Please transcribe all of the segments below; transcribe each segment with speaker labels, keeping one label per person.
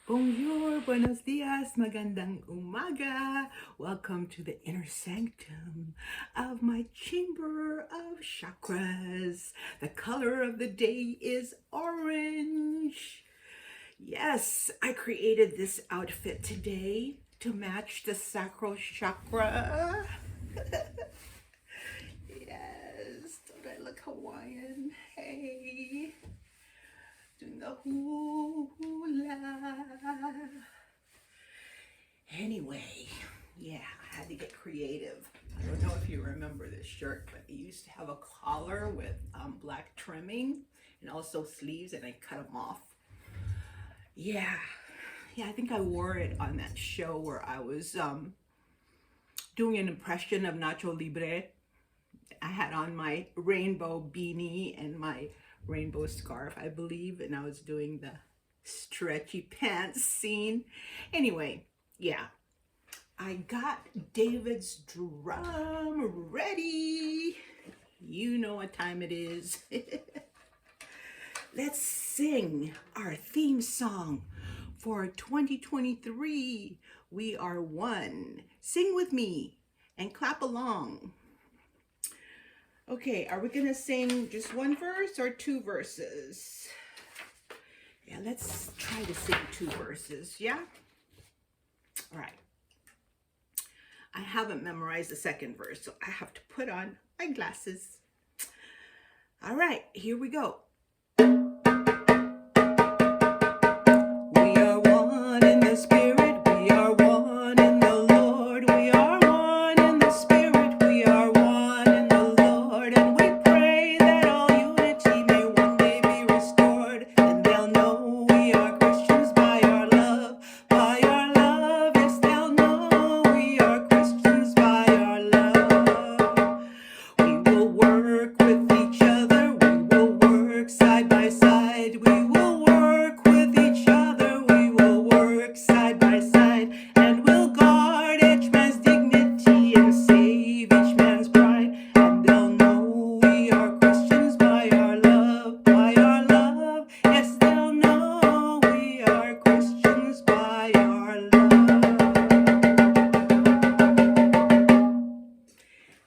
Speaker 1: Bonjour, buenos dias, magandang umaga. Welcome to the inner sanctum of my chamber of chakras. The color of the day is orange. Yes, I created this outfit today to match the sacral chakra. Yes, don't I look Hawaiian? Hey, doing the hula. Anyway, yeah, I had to get creative. I don't know if you remember this shirt, but it used to have a collar with black trimming and also sleeves, and I cut them off. Yeah, I think I wore it on that show where I was doing an impression of Nacho Libre. I had on my rainbow beanie and my rainbow scarf, I believe, and I was doing the stretchy pants scene. Anyway, yeah, I got David's drum ready. You know what time it is. Let's sing our theme song for 2023. We are one. Sing with me and clap along. Okay, are we gonna sing just one verse or two verses? Yeah, let's try to sing two verses, yeah? All right. I haven't memorized the second verse, so I have to put on my glasses. All right, here we go. We are one in the spirit, we are one in the Lord. We are one in the spirit, we are one in the Lord. And we pray that all unity may one day be restored. And they'll know we are Christians by our love, by our love. Yes, they'll know we are Christians by our love. We will work with each other, we will work side by side. We will work with each other, we will work side by side. And we'll guard each man's dignity and save each man's pride. And they'll know we are Christians by our love, by our love. Yes, they'll know we are Christians by our love.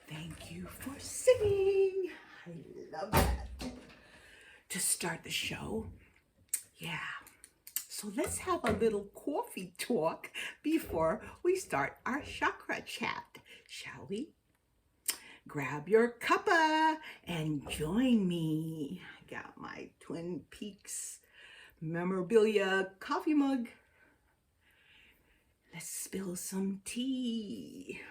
Speaker 1: Thank you for singing. I love that. To start the show, yeah. So let's have a little coffee talk before we start our chakra chat, shall we? Grab your cuppa and join me. I got my Twin Peaks memorabilia coffee mug. Let's spill some tea.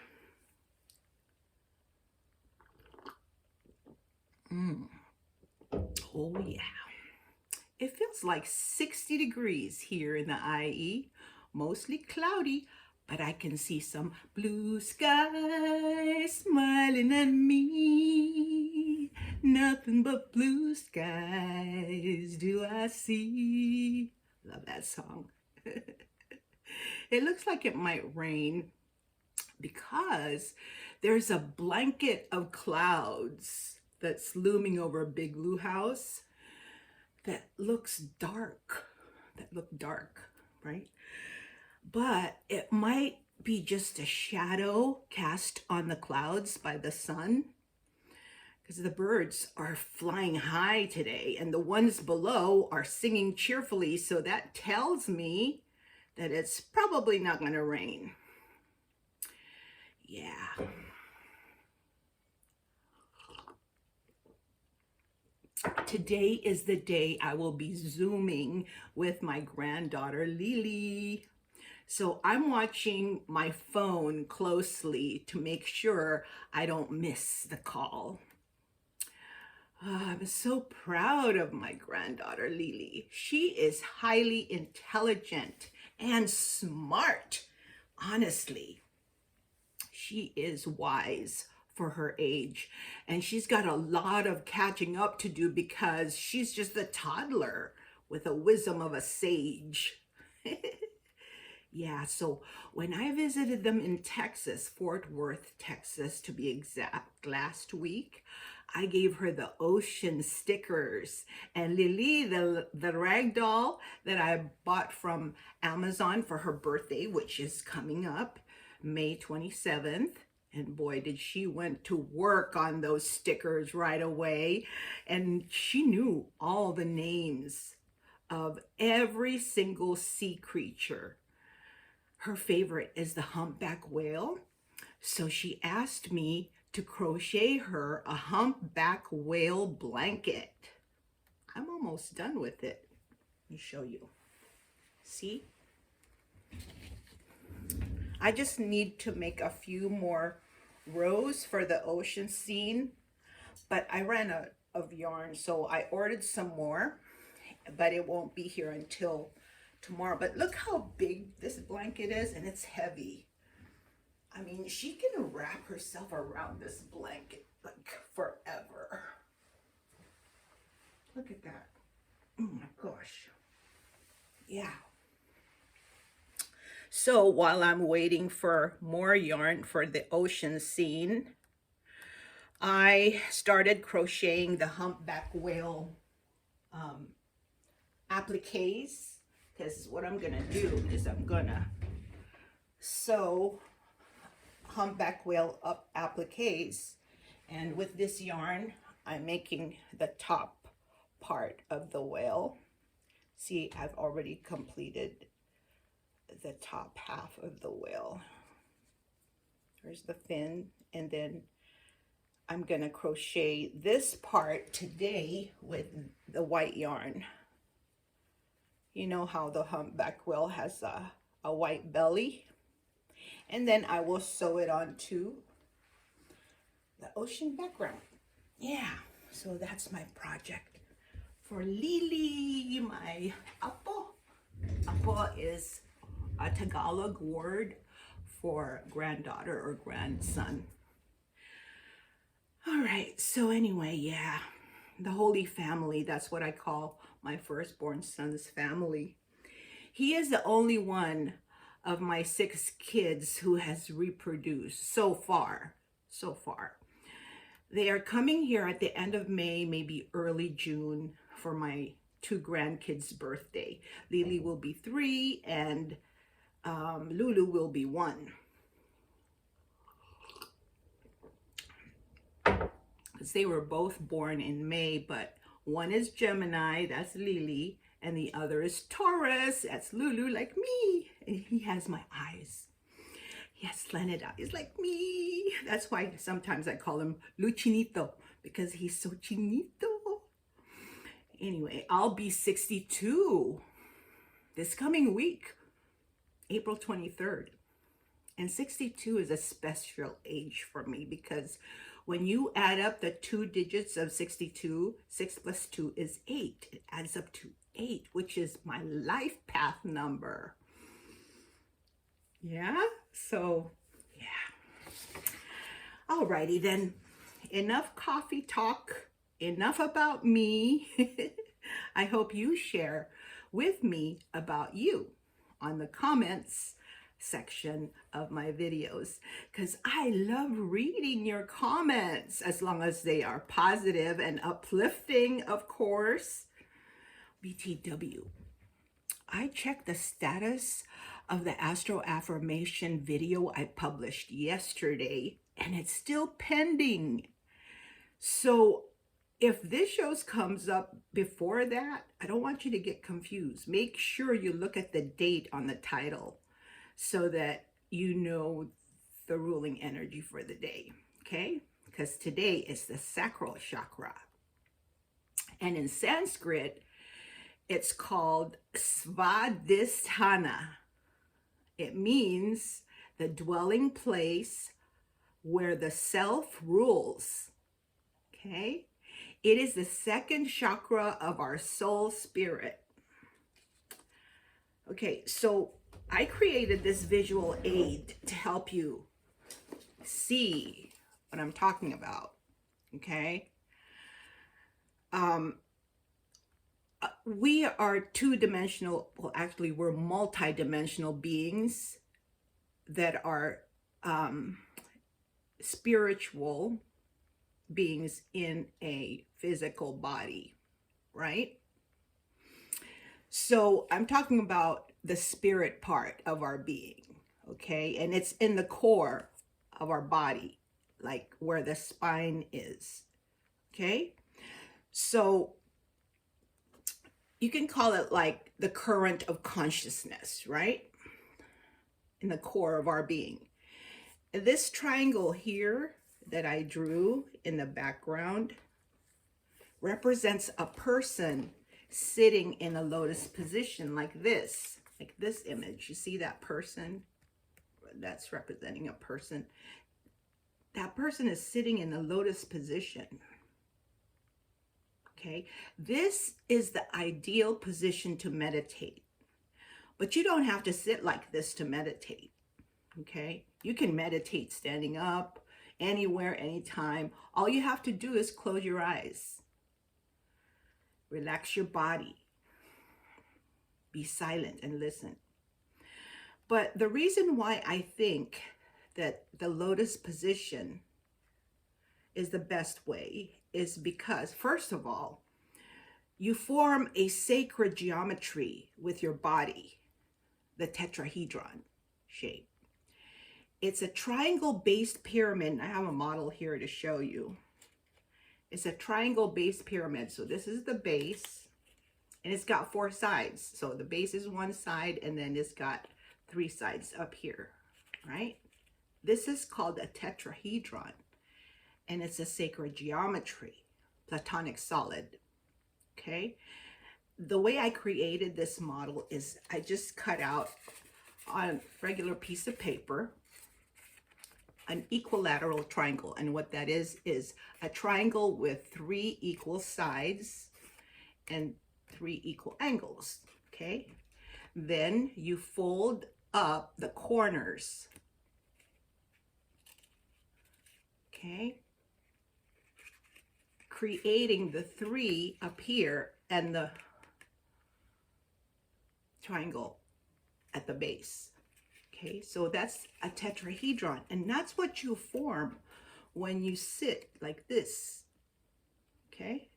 Speaker 1: Oh yeah. It feels like 60 degrees here in the IE, mostly cloudy, but I can see some blue skies smiling at me. Nothing but blue skies do I see. Love that song. It looks like it might rain because there's a blanket of clouds that's looming over a Big Blue House that looks dark, right? But it might be just a shadow cast on the clouds by the sun, because the birds are flying high today and the ones below are singing cheerfully, so that tells me that it's probably not going to rain. Yeah. Today is the day I will be Zooming with my granddaughter, Lily. So I'm watching my phone closely to make sure I don't miss the call. I'm so proud of my granddaughter, Lily. She is highly intelligent and smart. Honestly, she is wise for her age, and she's got a lot of catching up to do because she's just a toddler with the wisdom of a sage. Yeah, so when I visited them in Texas, Fort Worth, Texas, to be exact, last week, I gave her the ocean stickers. And Lily, the rag doll that I bought from Amazon for her birthday, which is coming up May 27th. And boy, did she went to work on those stickers right away. And she knew all the names of every single sea creature. Her favorite is the humpback whale. So she asked me to crochet her a humpback whale blanket. I'm almost done with it. Let me show you. See? I just need to make a few more rows for the ocean scene, but I ran out of yarn, so I ordered some more, but it won't be here until tomorrow. But look how big this blanket is, and it's heavy. I mean, she can wrap herself around this blanket like forever. Look at that. Oh my gosh. Yeah. So while I'm waiting for more yarn for the ocean scene, I started crocheting the humpback whale appliques, because what I'm gonna do is I'm gonna sew humpback whale up appliques, and with this yarn I'm making the top part of the whale. See, I've already completed the top half of the whale. There's the fin, and then I'm gonna crochet this part today with the white yarn. You know how the humpback whale has a white belly? And then I will sew it onto the ocean background. Yeah, so that's my project for Lily, my apo. Apo is a Tagalog word for granddaughter or grandson. All right, so anyway, yeah, the Holy Family, that's what I call my firstborn son's family. He is the only one of my 6 kids who has reproduced so far. They are coming here at the end of May, maybe early June, for my 2 grandkids' birthday. Lily will be 3 and Lulu will be 1. Because they were both born in May, but one is Gemini, that's Lily, and the other is Taurus, that's Lulu, like me. And he has my eyes. He has slanted eyes like me. That's why sometimes I call him Luchinito, because he's so chinito. Anyway, I'll be 62 this coming week, April 23rd. And 62 is a special age for me, because when you add up the 2 digits of 62, 6 plus 2 is 8. It adds up to 8, which is my life path number. Yeah, so yeah. Alrighty then, enough coffee talk, enough about me. I hope you share with me about you on the comments section of my videos, because I love reading your comments, as long as they are positive and uplifting, of course. BTW, I checked the status of the Astro Affirmation video I published yesterday, and it's still pending. So if this show comes up before that, I don't want you to get confused. Make sure you look at the date on the title so that you know the ruling energy for the day, okay? Because today is the Sacral Chakra. And in Sanskrit, it's called Svadisthana. It means the dwelling place where the self rules, okay? It is the 2nd chakra of our soul spirit. Okay, so I created this visual aid to help you see what I'm talking about, okay? We are 2-dimensional, well, actually, we're multi-dimensional beings that are spiritual, beings in a physical body, right? So I'm talking about the spirit part of our being, okay? And it's in the core of our body, like where the spine is, okay? So you can call it like the current of consciousness, right? In the core of our being. This triangle here that I drew in the background represents a person sitting in a lotus position like this image. You see that person? That's representing a person. That person is sitting in a lotus position. Okay, this is the ideal position to meditate. But you don't have to sit like this to meditate. Okay, you can meditate standing up, anywhere, anytime. All you have to do is close your eyes. Relax your body. Be silent and listen. But the reason why I think that the lotus position is the best way is because, first of all, you form a sacred geometry with your body, the tetrahedron shape. It's a triangle-based pyramid. I have a model here to show you. It's a triangle-based pyramid. So this is the base, and it's got 4 sides. So the base is one side, and then it's got 3 sides up here, right? This is called a tetrahedron, and it's a sacred geometry, platonic solid, okay? The way I created this model is I just cut out on a regular piece of paper an equilateral triangle. And what that is a triangle with 3 equal sides and 3 equal angles, okay? Then you fold up the corners, okay? Creating the 3 up here and the triangle at the base. Okay, so that's a tetrahedron, and that's what you form when you sit like this. Okay,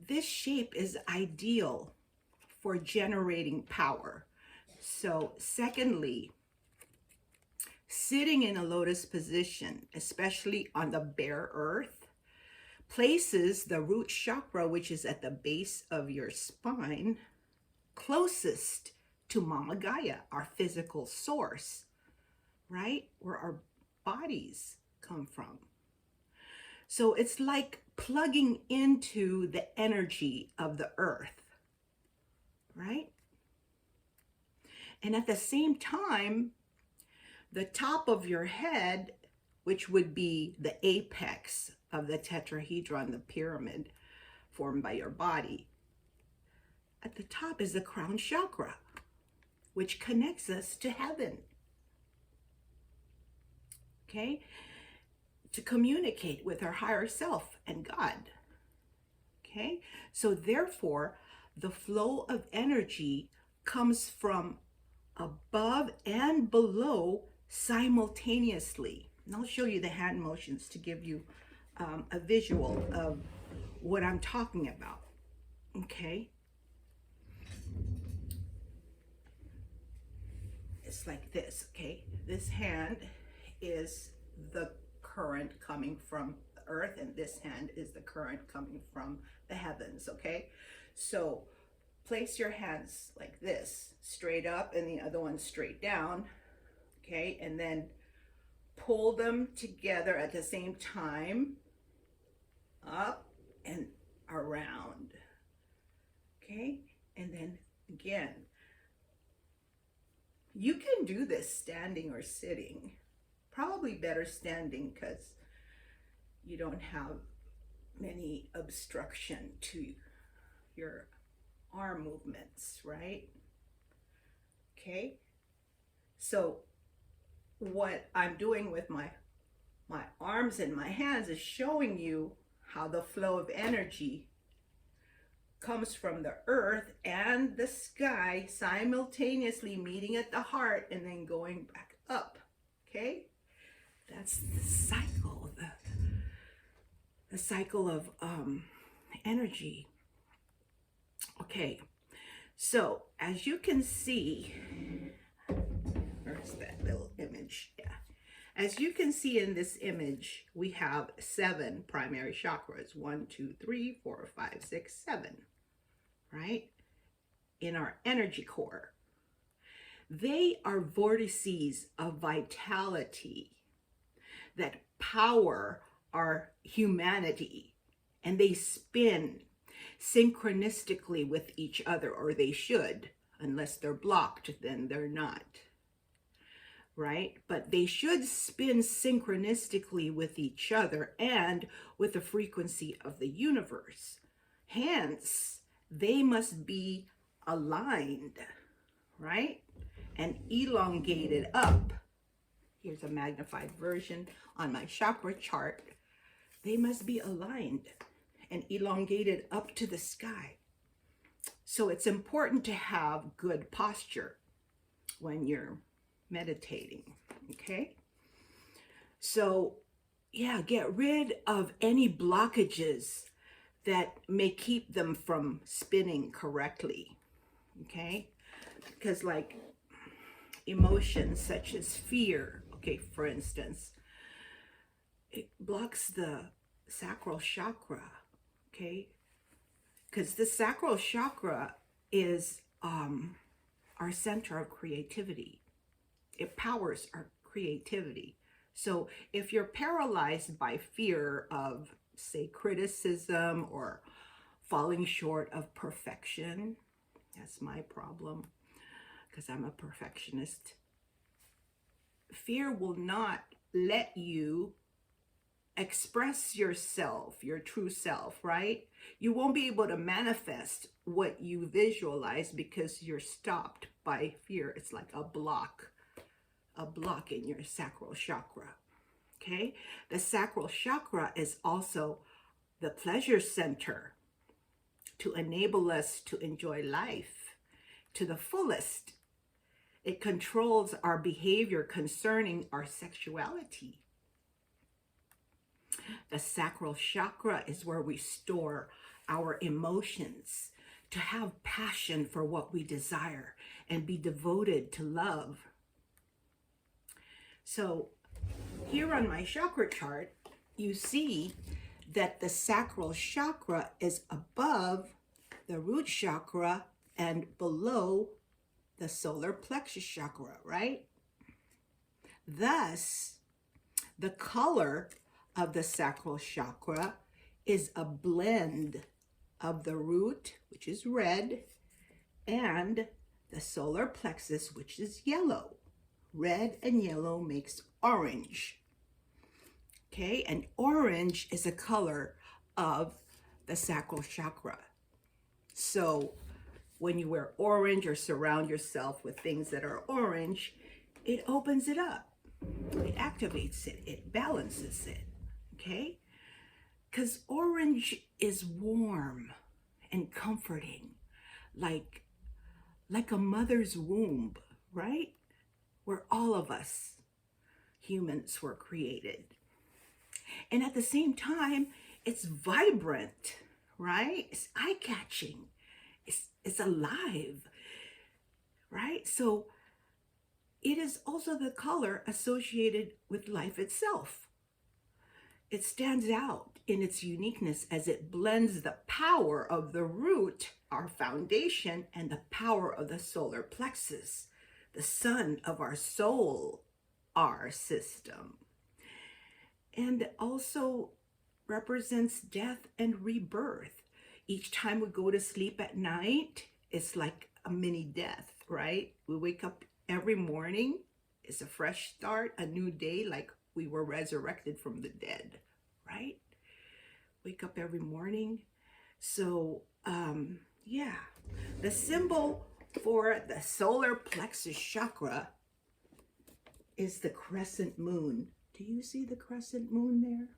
Speaker 1: this shape is ideal for generating power. So secondly, sitting in a lotus position, especially on the bare earth, places the root chakra, which is at the base of your spine, closest to Mama Gaia, our physical source, right? Where our bodies come from. So it's like plugging into the energy of the earth, right? And at the same time, the top of your head, which would be the apex of the tetrahedron, the pyramid formed by your body, at the top is the crown chakra, which connects us to heaven, okay? To communicate with our higher self and God, okay? So therefore, the flow of energy comes from above and below simultaneously. And I'll show you the hand motions to give you a visual of what I'm talking about, okay? It's like this, okay? This hand is the current coming from the earth, and this hand is the current coming from the heavens, okay? So place your hands like this, straight up, and the other one straight down, okay? And then pull them together at the same time, up and around, okay? And then again. You can do this standing or sitting. Probably better standing because you don't have many obstruction to your arm movements, right? Okay. So what I'm doing with my arms and my hands is showing you how the flow of energy comes from the earth and the sky simultaneously meeting at the heart and then going back up, okay? That's the cycle, the cycle of energy. Okay, so as you can see, where's that little image? Yeah. As you can see in this image, we have 7 primary chakras. 1, 2, 3, 4, 5, 6, 7, right? In our energy core. They are vortices of vitality that power our humanity, and they spin synchronistically with each other, or they should. Unless they're blocked, then they're not, right? But they should spin synchronistically with each other and with the frequency of the universe. Hence, they must be aligned, right? And elongated up. Here's a magnified version on my chakra chart. They must be aligned and elongated up to the sky. So it's important to have good posture when you're meditating, okay? So yeah, get rid of any blockages that may keep them from spinning correctly, okay? Because like emotions such as fear, okay, for instance, it blocks the sacral chakra, okay? Because the sacral chakra is our center of creativity. It powers our creativity. So if you're paralyzed by fear of, say, criticism or falling short of perfection, that's my problem, because I'm a perfectionist. Fear will not let you express yourself, your true self, right? You won't be able to manifest what you visualize because you're stopped by fear. It's like a block in your sacral chakra, okay? The sacral chakra is also the pleasure center to enable us to enjoy life to the fullest. It controls our behavior concerning our sexuality. The sacral chakra is where we store our emotions, to have passion for what we desire and be devoted to love. So here on my chakra chart, you see that the sacral chakra is above the root chakra and below the solar plexus chakra, right? Thus, the color of the sacral chakra is a blend of the root, which is red, and the solar plexus, which is yellow. Red and yellow makes orange. Okay, and orange is a color of the sacral chakra. So when you wear orange or surround yourself with things that are orange, it opens it up. It activates it. It balances it. Okay? Because orange is warm and comforting, like a mother's womb, right? Where all of us humans were created. And at the same time, it's vibrant, right? It's eye-catching. It's alive, right? So it is also the color associated with life itself. It stands out in its uniqueness as it blends the power of the root, our foundation, and the power of the solar plexus, the sun of our soul, our system. And also represents death and rebirth. Each time we go to sleep at night, it's like a mini death, right? We wake up every morning, it's a fresh start, a new day, like we were resurrected from the dead, right? Wake up every morning. So, yeah, the symbol for the solar plexus chakra is the crescent moon. Do you see the crescent moon there?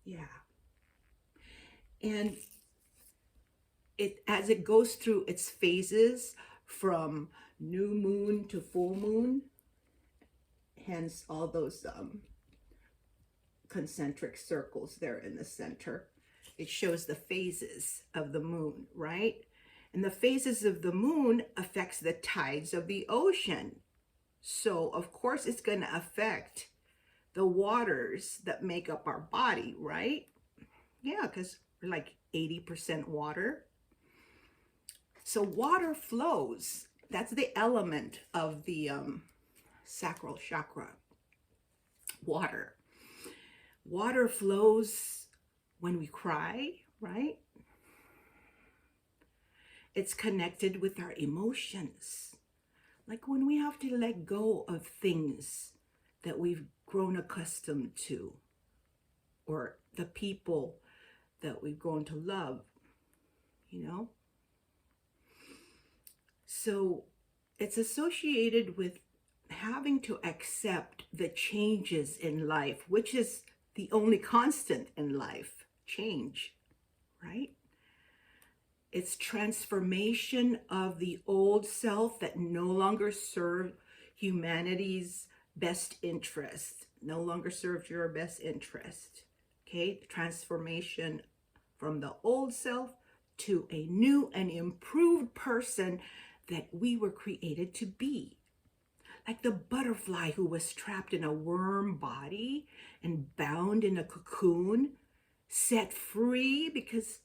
Speaker 1: Yeah. And as it goes through its phases from new moon to full moon, hence all those concentric circles there in the center. It shows the phases of the moon, right? And the phases of the moon affects the tides of the ocean. So of course it's going to affect the waters that make up our body, right? Yeah, because we're like 80% water. So water flows. That's the element of the sacral chakra. Water. Water flows when we cry, right? It's connected with our emotions. Like when we have to let go of things that we've grown accustomed to, or the people that we've grown to love, you know? So it's associated with having to accept the changes in life, which is the only constant in life, change, right? It's transformation of the old self that no longer served humanity's best interest, no longer served your best interest, okay? Transformation from the old self to a new and improved person that we were created to be. Like the butterfly who was trapped in a worm body and bound in a cocoon, set free because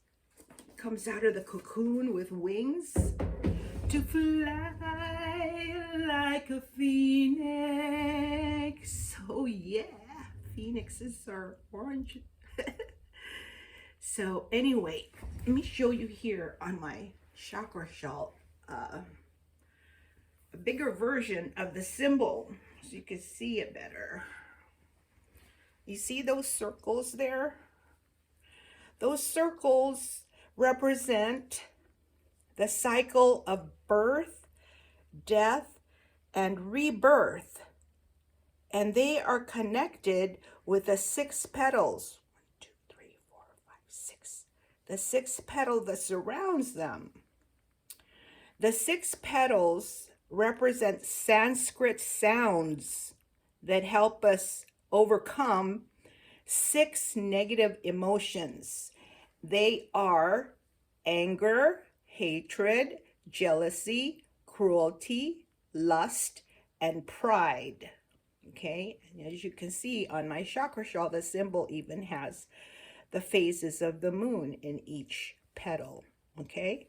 Speaker 1: it comes out of the cocoon with wings to fly like a phoenix. Oh yeah, phoenixes are orange. So anyway, let me show you here on my chakra shawl a bigger version of the symbol so you can see it better. You see those circles there? Those circles represent the cycle of birth, death, and rebirth. And they are connected with the 6 petals. 1, 2, 3, 4, 5, 6. The 6 petals that surrounds them. The 6 petals represent Sanskrit sounds that help us overcome 6 negative emotions. They are anger, hatred, jealousy, cruelty, lust, and pride. Okay, and as you can see on my chakra shawl, the symbol even has the phases of the moon in each petal. Okay.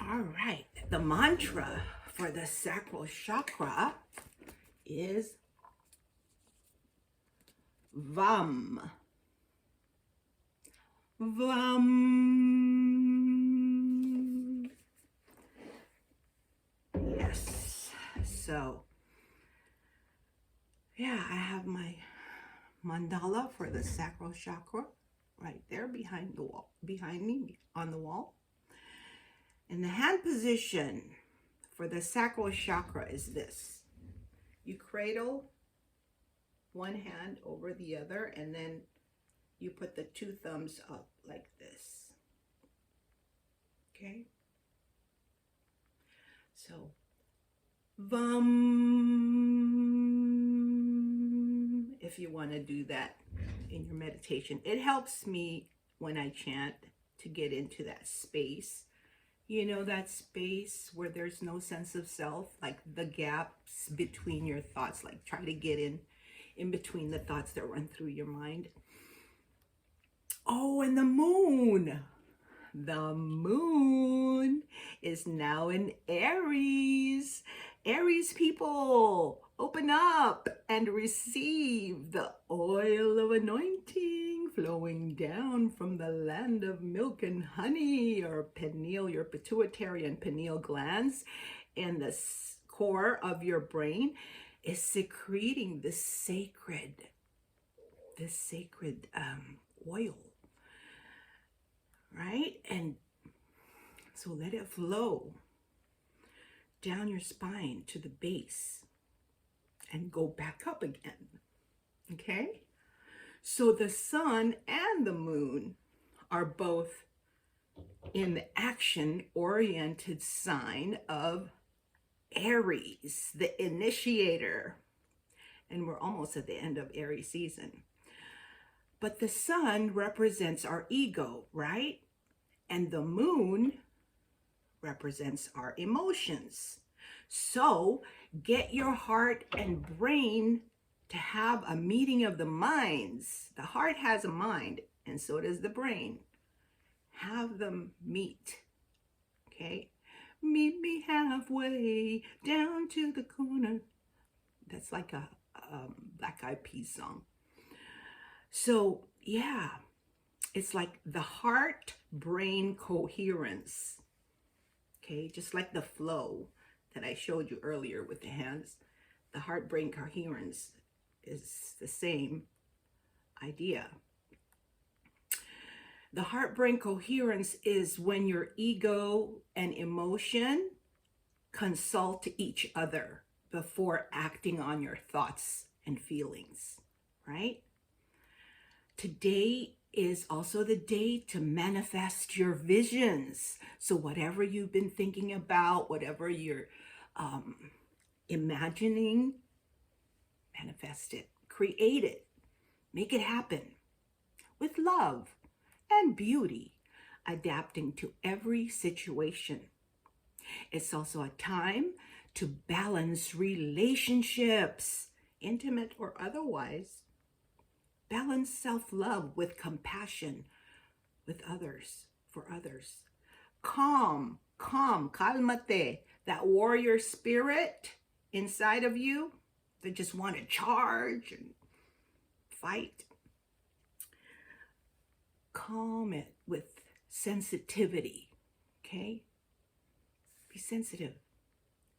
Speaker 1: All right, the mantra for the sacral chakra is VAM. VAM. Yes. So, yeah, I have my mandala for the sacral chakra right there behind the wall, behind me on the wall. And the hand position for the sacral chakra is this. You cradle one hand over the other, and then you put the 2 thumbs up like this. Okay? So, VAM, if you want to do that in your meditation. It helps me when I chant to get into that space. You know, that space where there's no sense of self, like the gaps between your thoughts, like try to get in between the thoughts that run through your mind. Oh, and the moon. The moon is now in Aries. Aries people, open up and receive the oil of anointing flowing down from the land of milk and honey, your pineal, your pituitary and pineal glands, and the core of your brain is secreting this sacred oil, right? And so let it flow down your spine to the base and go back up again. Okay? So the sun and the moon are both in the action-oriented sign of Aries, the initiator. and we're almost at the end of Aries season. But the sun represents our ego, right? And the moon represents our emotions. So get your heart and brain to have a meeting of the minds. The heart has a mind, and so does the brain. Have them meet, okay? Meet me halfway down to the corner. That's like a Black Eyed Peas song. So yeah, it's like the heart-brain coherence, okay? Just like the flow that I showed you earlier with the hands, the heart-brain coherence is the same idea. The heart-brain coherence is when your ego and emotion consult each other before acting on your thoughts and feelings, right? Today is also the day to manifest your visions. So whatever you've been thinking about, whatever you're imagining, manifest it, create it, make it happen with love and beauty, adapting to every situation. It's also a time to balance relationships, intimate or otherwise. Balance self-love with compassion with others, for others. Calm, calmate, that warrior spirit inside of you that just want to charge and fight. Calm it with sensitivity, okay? Be sensitive.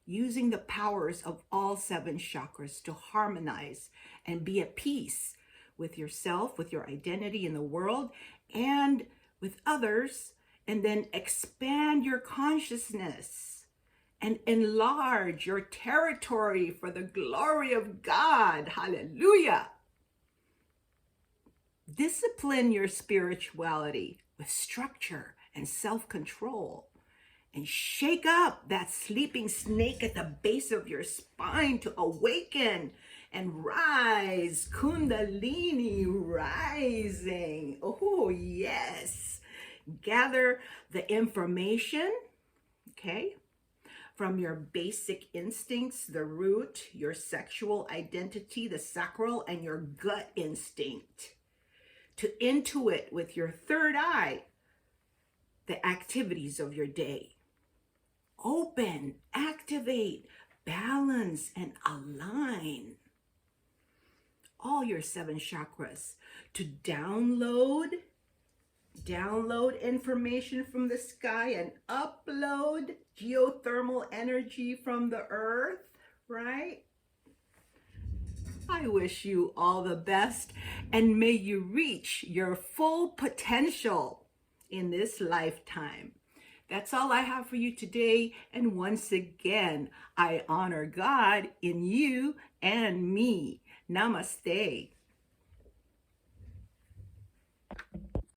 Speaker 1: Using the powers of all 7 chakras to harmonize and be at peace with yourself, with your identity in the world, and with others, and then expand your consciousness and enlarge your territory for the glory of God. Hallelujah. Discipline your spirituality with structure and self-control, and shake up that sleeping snake at the base of your spine to awaken and rise. Kundalini rising. Oh, yes. Gather the information, okay, from your basic instincts, the root, your sexual identity, the sacral, and your gut instinct, to intuit with your third eye the activities of your day. Open, activate, balance, and align all your 7 chakras to download information from the sky and upload geothermal energy from the earth, right? I wish you all the best, and may you reach your full potential in this lifetime. That's all I have for you today. And once again, I honor God in you and me. Namaste.